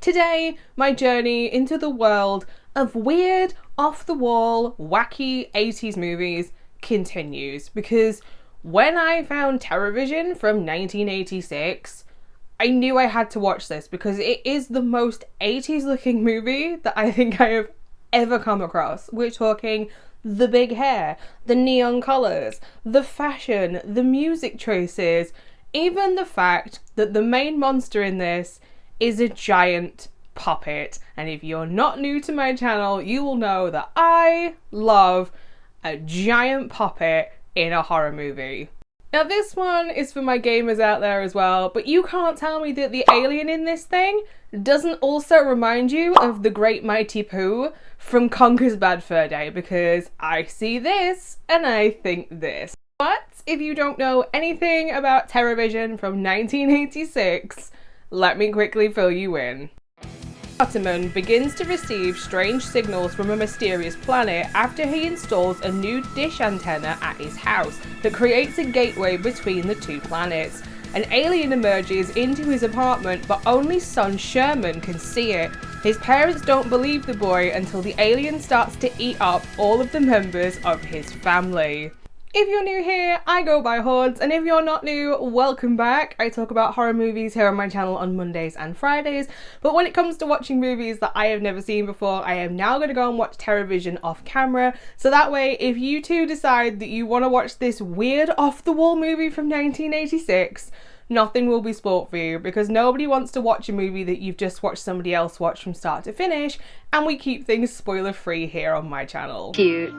Today, my journey into the world of weird, off-the-wall, wacky 80s movies continues, because when I found Terrorvision from 1986, I knew I had to watch this because it is the most 80s looking movie that I think I have ever come across. We're talking the big hair, the neon colours, the fashion, the music choices, even the fact that the main monster in this is a giant puppet. And if you're not new to my channel, you will know that I love a giant puppet in a horror movie. Now this one is for my gamers out there as well, but you can't tell me that the alien in this thing doesn't also remind you of the Great Mighty Pooh from Conker's Bad Fur Day, because I see this and I think this. But if you don't know anything about Terrorvision from 1986, let me quickly fill you in. Ottoman begins to receive strange signals from a mysterious planet after he installs a new dish antenna at his house that creates a gateway between the two planets. An alien emerges into his apartment, but only son Sherman can see it. His parents don't believe the boy until the alien starts to eat up all of the members of his family. If you're new here, I go by Hordes, and if you're not new, welcome back. I talk about horror movies here on my channel on Mondays and Fridays, but when it comes to watching movies that I have never seen before, I am now going to go and watch Terrorvision off camera, so that way if you two decide that you want to watch this weird off-the-wall movie from 1986, nothing will be spoilt for you, because nobody wants to watch a movie that you've just watched somebody else watch from start to finish, and we keep things spoiler-free here on my channel. Cute.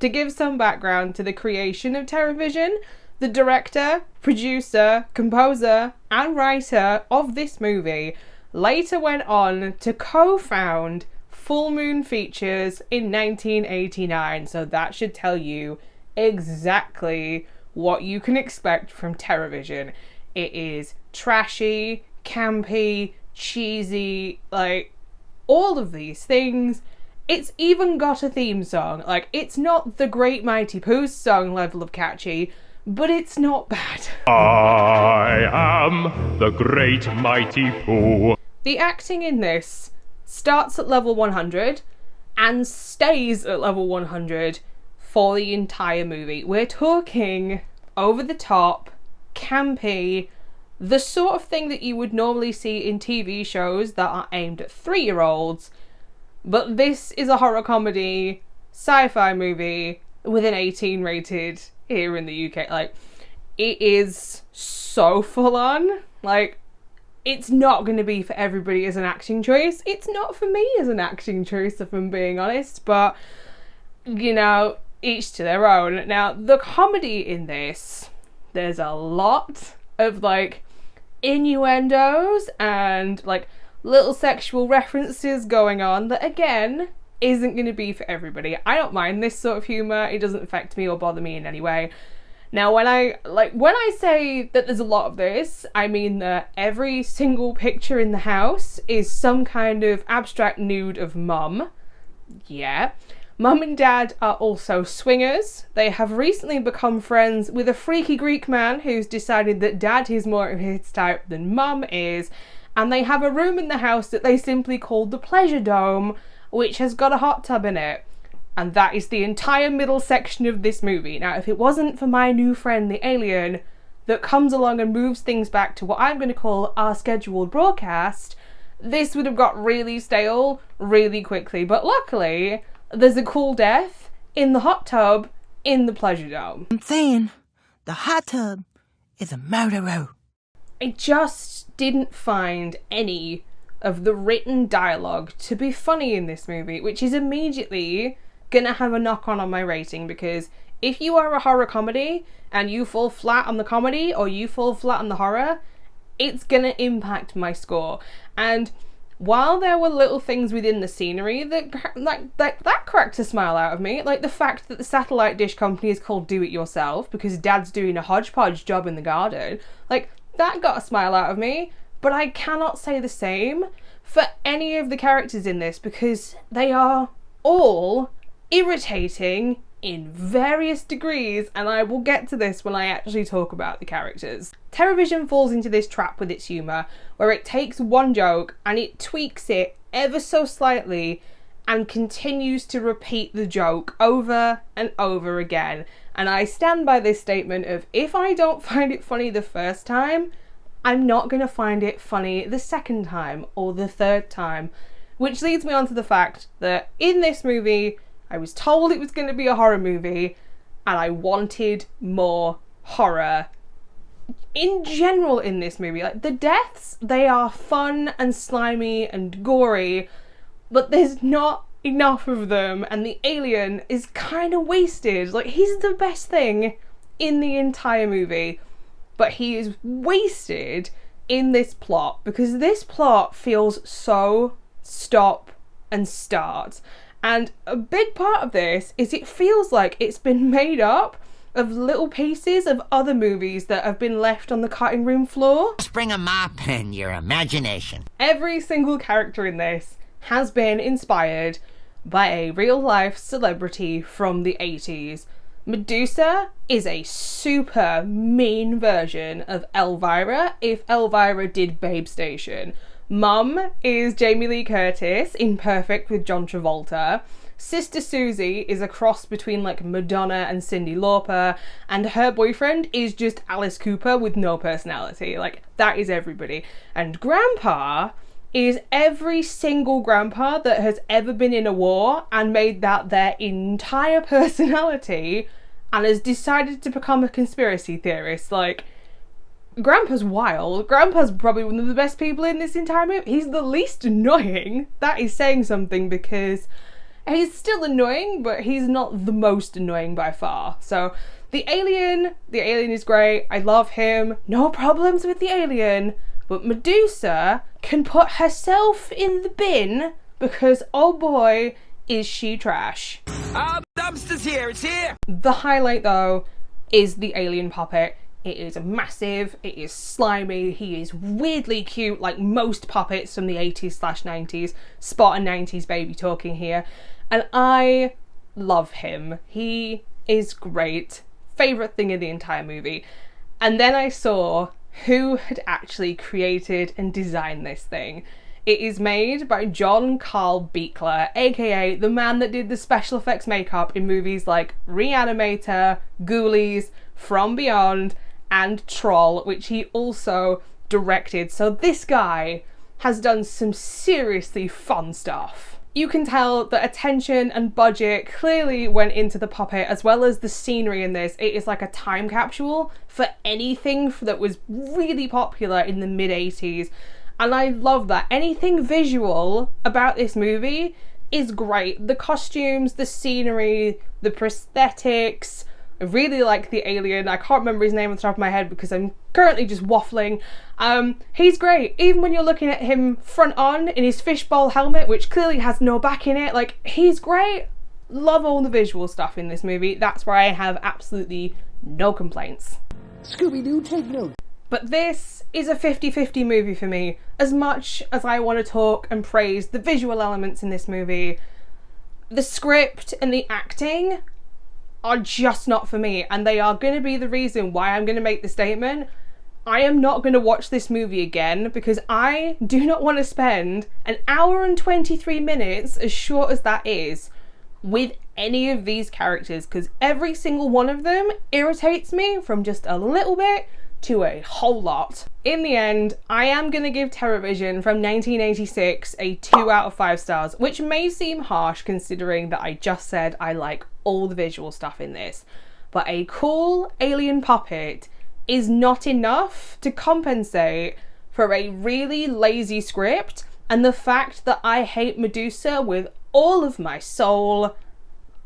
To give some background to the creation of Terrorvision, the director, producer, composer, and writer of this movie later went on to co-found Full Moon Features in 1989, so that should tell you exactly what you can expect from Terrorvision. It is trashy, campy, cheesy, like all of these things. It's even got a theme song. Like, it's not the Great Mighty Pooh's song level of catchy, but it's not bad. I am the Great Mighty Pooh. The acting in this starts at level 100 and stays at level 100 for the entire movie. We're talking over the top, campy, the sort of thing that you would normally see in TV shows that are aimed at 3-year-olds. But this is a horror comedy, sci-fi movie with an 18 rated here in the UK. Like, it is so full on. Like, it's not going to be for everybody as an acting choice. It's not for me as an acting choice, if I'm being honest. But, you know, each to their own. Now, the comedy in this, there's a lot of, like, innuendos and, like, little sexual references going on that, again, isn't going to be for everybody. I don't mind this sort of humour. It doesn't affect me or bother me in any way. Now, when I say that there's a lot of this, I mean that every single picture in the house is some kind of abstract nude of mum. Yeah. Mum and dad are also swingers. They have recently become friends with a freaky Greek man who's decided that dad is more of his type than mum is. And they have a room in the house that they simply call the Pleasure Dome, which has got a hot tub in it. And that is the entire middle section of this movie. Now, if it wasn't for my new friend, the alien, that comes along and moves things back to what I'm going to call our scheduled broadcast, this would have got really stale really quickly. But luckily, there's a cool death in the hot tub in the Pleasure Dome. I'm saying the hot tub is a murderer. I just didn't find any of the written dialogue to be funny in this movie, which is immediately gonna have a knock-on my rating, because if you are a horror comedy and you fall flat on the comedy or you fall flat on the horror, it's gonna impact my score. And while there were little things within the scenery that cracked a smile out of me, like the fact that the satellite dish company is called Do It Yourself because dad's doing a hodgepodge job in the garden, like, that got a smile out of me, but I cannot say the same for any of the characters in this, because they are all irritating in various degrees, and I will get to this when I actually talk about the characters. Terrorvision falls into this trap with its humour, where it takes one joke and it tweaks it ever so slightly and continues to repeat the joke over and over again. And I stand by this statement of, if I don't find it funny the first time, I'm not going to find it funny the second time or the third time. Which leads me on to the fact that in this movie, I was told it was going to be a horror movie, and I wanted more horror. In general in this movie, like, the deaths, they are fun and slimy and gory, but there's not enough of them, and the alien is kind of wasted. Like, he's the best thing in the entire movie, but he is wasted in this plot, because this plot feels so stop and start. And a big part of this is it feels like it's been made up of little pieces of other movies that have been left on the cutting room floor. Just bring a mop and your imagination. Every single character in this has been inspired by a real-life celebrity from the 80s. Medusa is a super mean version of Elvira if Elvira did Babe Station. Mum is Jamie Lee Curtis in Perfect with John Travolta. Sister Susie is a cross between like Madonna and Cyndi Lauper, and her boyfriend is just Alice Cooper with no personality. Like, that is everybody. And Grandpa is every single grandpa that has ever been in a war and made that their entire personality and has decided to become a conspiracy theorist. Like, Grandpa's wild. Grandpa's probably one of the best people in this entire movie. He's the least annoying. That is saying something, because he's still annoying, but he's not the most annoying by far. So the alien is great. I love him. No problems with the alien. But Medusa can put herself in the bin because, oh boy, is she trash. Oh, the dumpster's here, it's here! The highlight, though, is the alien puppet. It is massive, it is slimy, he is weirdly cute, like most puppets from the 80s/90s. Spot a 90s baby talking here. And I love him. He is great. Favourite thing in the entire movie. And then I saw who had actually created and designed this thing. It is made by John Carl Buechler, aka the man that did the special effects makeup in movies like Reanimator, Ghoulies, From Beyond, and Troll, which he also directed. So this guy has done some seriously fun stuff. You can tell that attention and budget clearly went into the puppet, as well as the scenery in this. It is like a time capsule for anything that was really popular in the mid-80s. And I love that. Anything visual about this movie is great. The costumes, the scenery, the prosthetics. I really like the alien. I can't remember his name on the top of my head because I'm currently just waffling. He's great. Even when you're looking at him front on in his fishbowl helmet, which clearly has no back in it, like, he's great. Love all the visual stuff in this movie. That's where I have absolutely no complaints. Scooby-Doo, take note. But this is a 50-50 movie for me. As much as I want to talk and praise the visual elements in this movie, the script and the acting are just not for me, and they are going to be the reason why I'm going to make the statement. I am not going to watch this movie again, because I do not want to spend an hour and 23 minutes, as short as that is, with any of these characters, because every single one of them irritates me from just a little bit to a whole lot. In the end, I am going to give Terrorvision from 1986 a 2 out of 5 stars, which may seem harsh considering that I just said I like all the visual stuff in this. But a cool alien puppet is not enough to compensate for a really lazy script and the fact that I hate Medusa with all of my soul.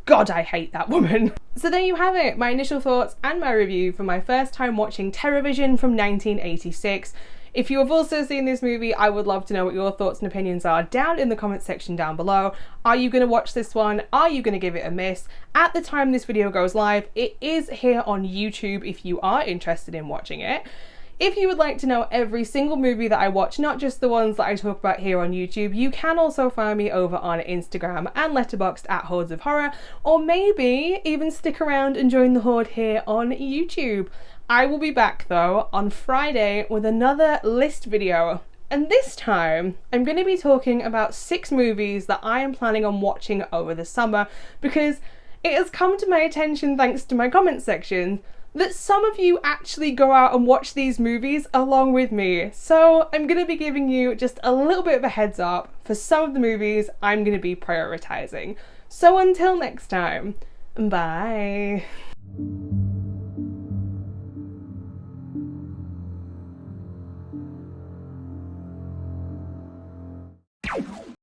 God, I hate that woman. So there you have it, my initial thoughts and my review for my first time watching Terrorvision from 1986. If you have also seen this movie, I would love to know what your thoughts and opinions are down in the comment section down below. Are you going to watch this one? Are you going to give it a miss? At the time this video goes live, it is here on YouTube if you are interested in watching it. If you would like to know every single movie that I watch, not just the ones that I talk about here on YouTube, you can also find me over on Instagram and Letterboxd at HordesOfHorror, or maybe even stick around and join the Horde here on YouTube. I will be back though on Friday with another list video. And this time, I'm going to be talking about 6 movies that I am planning on watching over the summer, because it has come to my attention, thanks to my comment section, that some of you actually go out and watch these movies along with me. So I'm going to be giving you just a little bit of a heads up for some of the movies I'm going to be prioritising. So until next time, bye.